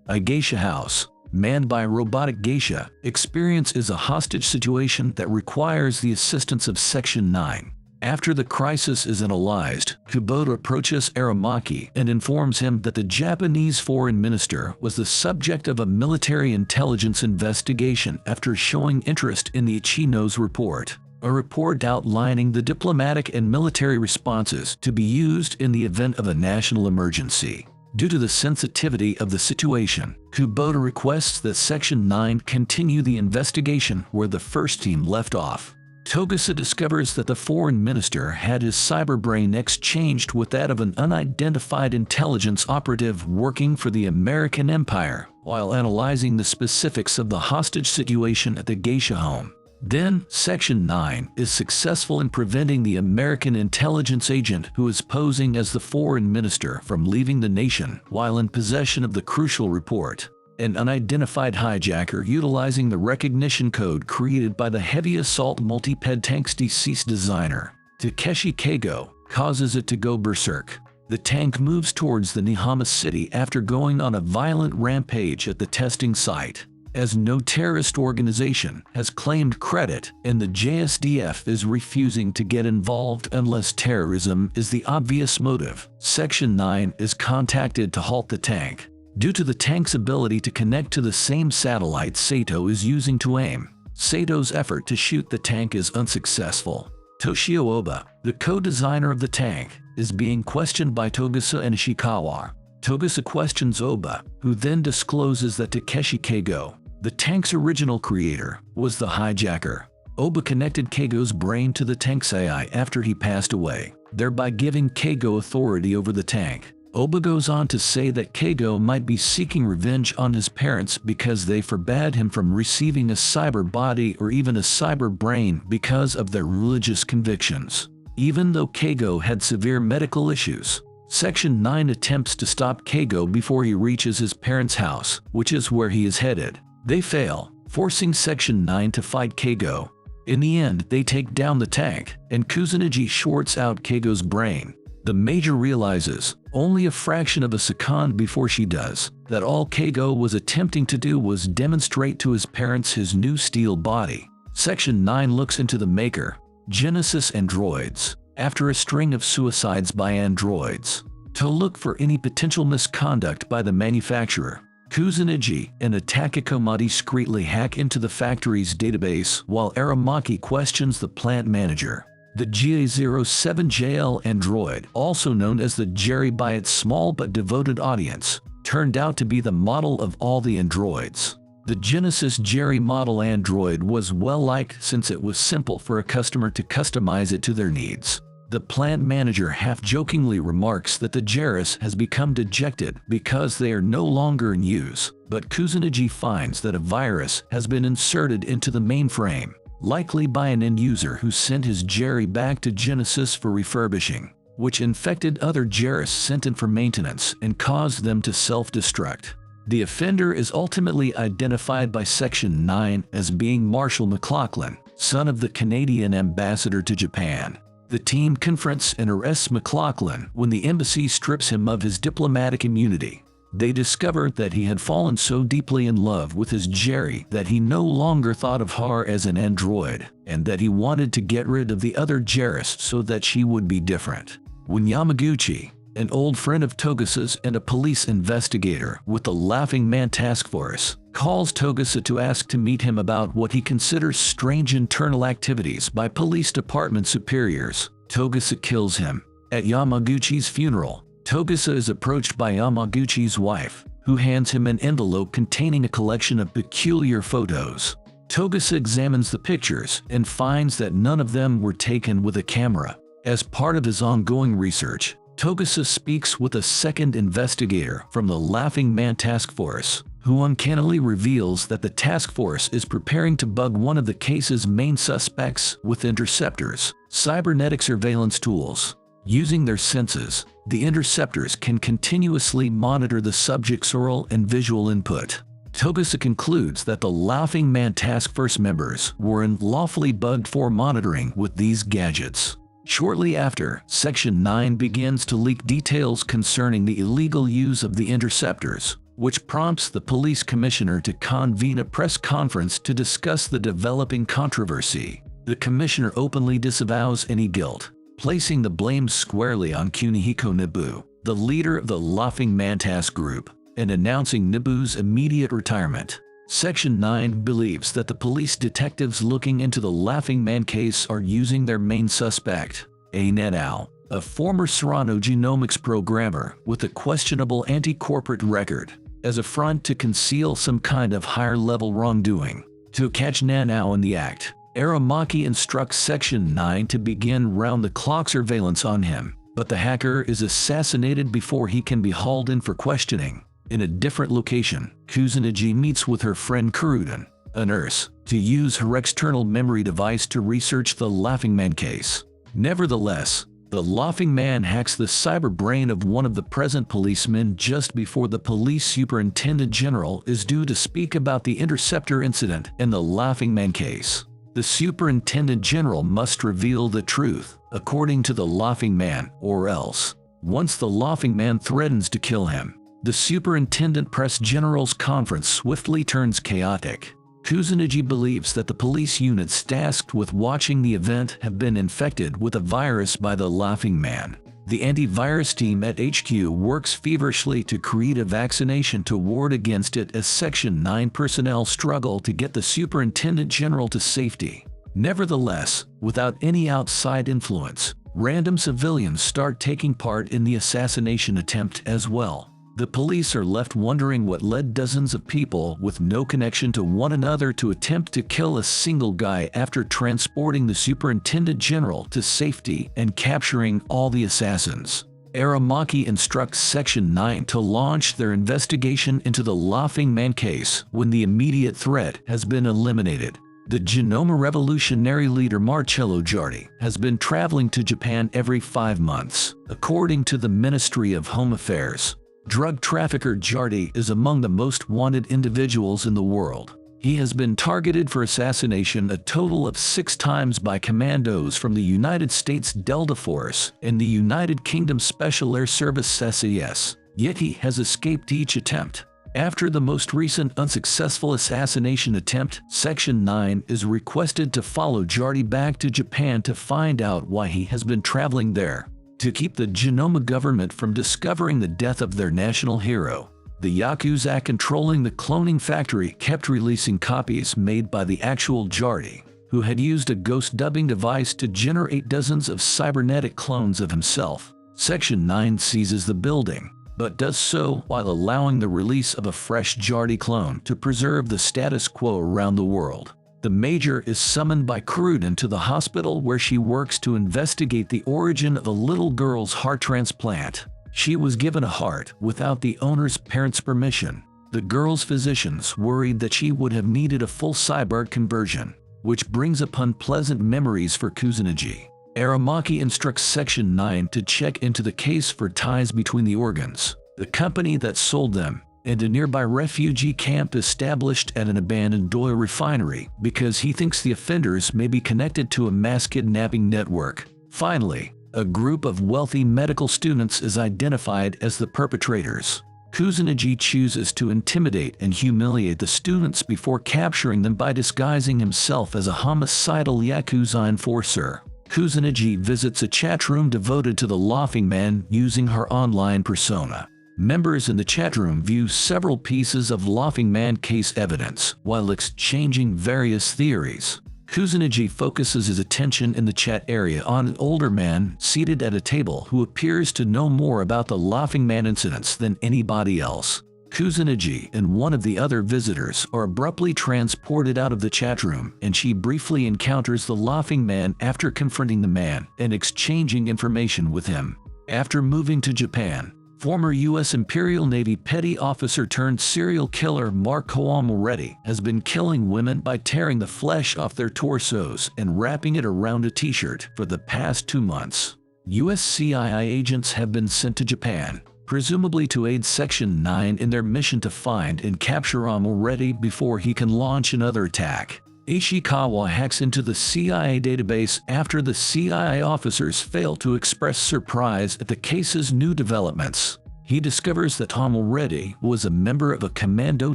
A geisha house, manned by a robotic geisha, experiences a hostage situation that requires the assistance of Section 9. After the crisis is analyzed, Kubota approaches Aramaki and informs him that the Japanese foreign minister was the subject of a military intelligence investigation after showing interest in the Ichino's report, a report outlining the diplomatic and military responses to be used in the event of a national emergency. Due to the sensitivity of the situation, Kubota requests that Section 9 continue the investigation where the first team left off. Togusa discovers that the foreign minister had his cyberbrain exchanged with that of an unidentified intelligence operative working for the American Empire while analyzing the specifics of the hostage situation at the geisha home. Then, Section 9 is successful in preventing the American intelligence agent who is posing as the foreign minister from leaving the nation while in possession of the crucial report. An unidentified hijacker utilizing the recognition code created by the heavy assault multi-ped tank's deceased designer, Takeshi Keigo, causes it to go berserk. The tank moves towards the Nihama city after going on a violent rampage at the testing site, as no terrorist organization has claimed credit and the JSDF is refusing to get involved unless terrorism is the obvious motive. Section 9 is contacted to halt the tank. Due to the tank's ability to connect to the same satellite Sato is using to aim, Sato's effort to shoot the tank is unsuccessful. Toshio Oba, the co-designer of the tank, is being questioned by Togusa and Ishikawa. Togusa questions Oba, who then discloses that Takeshi Keigo, the tank's original creator, was the hijacker. Oba connected Keigo's brain to the tank's AI after he passed away, thereby giving Keigo authority over the tank. Oba goes on to say that Keigo might be seeking revenge on his parents because they forbade him from receiving a cyber body or even a cyber brain because of their religious convictions. Even though Keigo had severe medical issues, Section 9 attempts to stop Keigo before he reaches his parents' house, which is where he is headed. They fail, forcing Section 9 to fight Keigo. In the end, they take down the tank, and Kusanagi shorts out Keigo's brain. The Major realizes, only a fraction of a second before she does, that all Keigo was attempting to do was demonstrate to his parents his new steel body. Section 9 looks into the maker, Genesis Androids, after a string of suicides by androids, to look for any potential misconduct by the manufacturer. Kusanagi and Takako discreetly hack into the factory's database while Aramaki questions the plant manager. The GA07JL android, also known as the Jerry by its small but devoted audience, turned out to be the model of all the androids. The Genesis Jerry model android was well-liked since it was simple for a customer to customize it to their needs. The plant manager half-jokingly remarks that the Jerris has become dejected because they are no longer in use, but Kusanagi finds that a virus has been inserted into the mainframe, likely by an end-user who sent his Jerry back to Genesis for refurbishing, which infected other Jerris sent in for maintenance and caused them to self-destruct. The offender is ultimately identified by Section 9 as being Marshall McLaughlin, son of the Canadian ambassador to Japan. The team confronts and arrests McLaughlin when the embassy strips him of his diplomatic immunity. They discover that he had fallen so deeply in love with his Jerry that he no longer thought of her as an android, and that he wanted to get rid of the other Jerris so that she would be different. When Yamaguchi, an old friend of Togusa's and a police investigator with the Laughing Man Task Force, calls Togusa to ask to meet him about what he considers strange internal activities by police department superiors, Togusa kills him. At Yamaguchi's funeral, Togusa is approached by Yamaguchi's wife, who hands him an envelope containing a collection of peculiar photos. Togusa examines the pictures and finds that none of them were taken with a camera. As part of his ongoing research, Togusa speaks with a second investigator from the Laughing Man Task Force, who uncannily reveals that the task force is preparing to bug one of the case's main suspects with interceptors, cybernetic surveillance tools. Using their senses, the interceptors can continuously monitor the subject's oral and visual input. Togusa concludes that the Laughing Man Task Force members were unlawfully bugged for monitoring with these gadgets. Shortly after, Section 9 begins to leak details concerning the illegal use of the interceptors. which prompts the police commissioner to convene a press conference to discuss the developing controversy. The commissioner openly disavows any guilt, placing the blame squarely on Kunihiko Nibu, the leader of the Laughing Man Task Group, and announcing Nibu's immediate retirement. Section 9 believes that the police detectives looking into the Laughing Man case are using their main suspect, Nanao, a former Serrano genomics programmer with a questionable anti-corporate record, as a front to conceal some kind of higher-level wrongdoing. To catch Nanao in the act, Aramaki instructs Section 9 to begin round-the-clock surveillance on him, but the hacker is assassinated before he can be hauled in for questioning. In a different location, Kusunoji meets with her friend Kuruden, a nurse, to use her external memory device to research the Laughing Man case. Nevertheless, the Laughing Man hacks the cyber brain of one of the present policemen just before the police superintendent general is due to speak about the interceptor incident and the Laughing Man case. The superintendent general must reveal the truth, according to the Laughing Man, or else, once the Laughing Man threatens to kill him, the superintendent press general's conference swiftly turns chaotic. Kusunoji believes that the police units tasked with watching the event have been infected with a virus by the Laughing Man. The antivirus team at HQ works feverishly to create a vaccination to ward against it as Section 9 personnel struggle to get the superintendent general to safety. Nevertheless, without any outside influence, random civilians start taking part in the assassination attempt as well. The police are left wondering what led dozens of people with no connection to one another to attempt to kill a single guy after transporting the superintendent general to safety and capturing all the assassins. Aramaki instructs Section 9 to launch their investigation into the Laughing Man case when the immediate threat has been eliminated. The Genoma revolutionary leader Marcello Giardi has been traveling to Japan every 5 months, according to the Ministry of Home Affairs. Drug trafficker Giardi is among the most wanted individuals in the world. He has been targeted for assassination a total of 6 times by commandos from the United States Delta Force and the United Kingdom Special Air Service SAS, yet he has escaped each attempt. After the most recent unsuccessful assassination attempt, Section 9 is requested to follow Giardi back to Japan to find out why he has been traveling there. To keep the Genoma government from discovering the death of their national hero, the Yakuza controlling the cloning factory kept releasing copies made by the actual Giardi, who had used a ghost dubbing device to generate dozens of cybernetic clones of himself. Section 9 seizes the building, but does so while allowing the release of a fresh Giardi clone to preserve the status quo around the world. The Major is summoned by Kuruden to the hospital where she works to investigate the origin of a little girl's heart transplant. She was given a heart without the owner's parents' permission. The girl's physicians worried that she would have needed a full cyborg conversion, which brings up unpleasant memories for Kusunoji. Aramaki instructs Section 9 to check into the case for ties between the organs, the company that sold them, and a nearby refugee camp established at an abandoned oil refinery because he thinks the offenders may be connected to a mass kidnapping network. Finally, a group of wealthy medical students is identified as the perpetrators. Kusunoji chooses to intimidate and humiliate the students before capturing them by disguising himself as a homicidal Yakuza enforcer. Kusunoji visits a chat room devoted to the Laughing Man using her online persona. Members in the chat room view several pieces of Laughing Man case evidence while exchanging various theories. Kusunoji focuses his attention in the chat area on an older man seated at a table who appears to know more about the Laughing Man incidents than anybody else. Kusunoji and one of the other visitors are abruptly transported out of the chat room, and she briefly encounters the Laughing Man after confronting the man and exchanging information with him. After moving to Japan, former U.S. Imperial Navy petty officer turned serial killer Marco Moretti has been killing women by tearing the flesh off their torsos and wrapping it around a t-shirt for the past 2 months. U.S. CIA agents have been sent to Japan, presumably to aid Section 9 in their mission to find and capture Moretti before he can launch another attack. Ishikawa hacks into the CIA database after the CIA officers fail to express surprise at the case's new developments. He discovers that Reddy was a member of a commando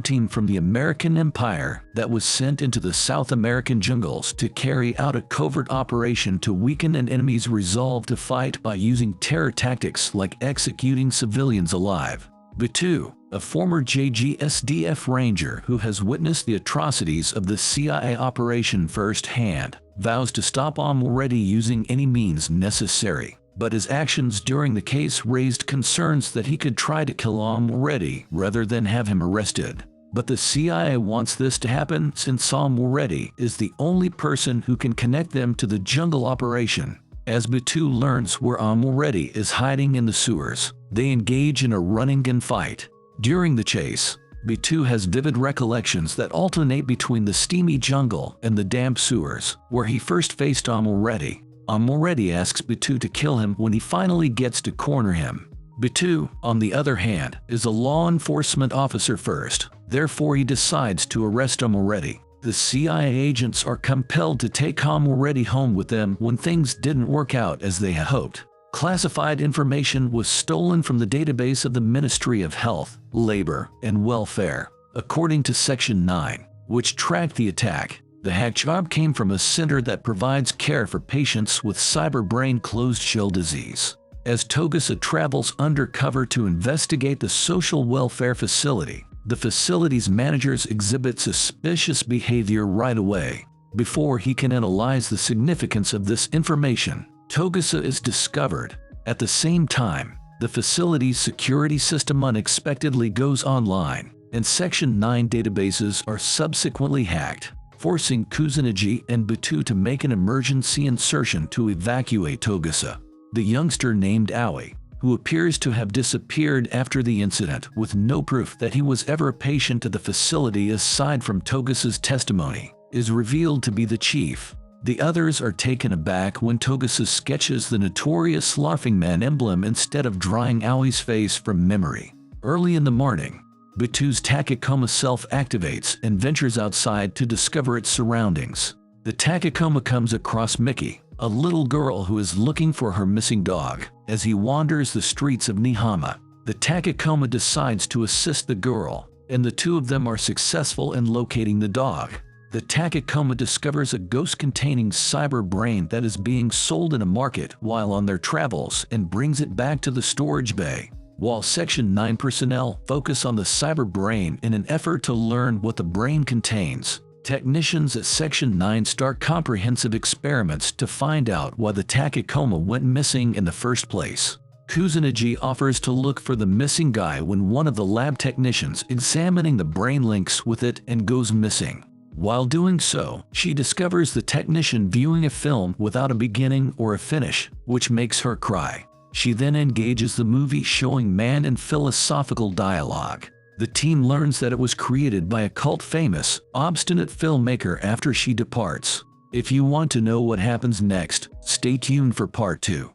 team from the American Empire that was sent into the South American jungles to carry out a covert operation to weaken an enemy's resolve to fight by using terror tactics like executing civilians alive. The, a former JGSDF ranger who has witnessed the atrocities of the CIA operation firsthand, vows to stop Reddy using any means necessary. But his actions during the case raised concerns that he could try to kill Reddy rather than have him arrested. But the CIA wants this to happen since Reddy is the only person who can connect them to the jungle operation. As Batu learns where Reddy is hiding in the sewers, they engage in a run-and-gun fight. During the chase, Batu has vivid recollections that alternate between the steamy jungle and the damp sewers, where he first faced Reddy. Reddy asks Batu to kill him when he finally gets to corner him. Batu, on the other hand, is a law enforcement officer first, therefore he decides to arrest Reddy. The CIA agents are compelled to take Reddy home with them when things didn't work out as they had hoped. Classified information was stolen from the database of the Ministry of Health, Labor, and Welfare, according to Section 9, which tracked the attack. The hack job came from a center that provides care for patients with cyber-brain closed-shell disease. As Togusa travels undercover to investigate the social welfare facility, the facility's managers exhibit suspicious behavior right away. Before he can analyze the significance of this information, Togusa is discovered. At the same time, the facility's security system unexpectedly goes online, and Section 9 databases are subsequently hacked, forcing Kusanagi and Batu to make an emergency insertion to evacuate Togusa. The youngster named Aoi, who appears to have disappeared after the incident with no proof that he was ever a patient at the facility aside from Togusa's testimony, is revealed to be the chief. The others are taken aback when Togusa sketches the notorious Laughing Man emblem instead of drawing Aoi's face from memory. Early in the morning, Batu's Takakoma self-activates and ventures outside to discover its surroundings. The Takakoma comes across Miki, a little girl who is looking for her missing dog, as he wanders the streets of Nihama. The Takakoma decides to assist the girl, and the two of them are successful in locating the dog. The Takakoma discovers a ghost-containing cyber brain that is being sold in a market while on their travels and brings it back to the storage bay. While Section 9 personnel focus on the cyber brain in an effort to learn what the brain contains, technicians at Section 9 start comprehensive experiments to find out why the Takakoma went missing in the first place. Kusanagi offers to look for the missing guy when one of the lab technicians examining the brain links with it and goes missing. While doing so, she discovers the technician viewing a film without a beginning or a finish, which makes her cry. She then engages the movie showing man and philosophical dialogue. The team learns that it was created by a cult-famous, obstinate filmmaker after she departs. If you want to know what happens next, stay tuned for Part 2.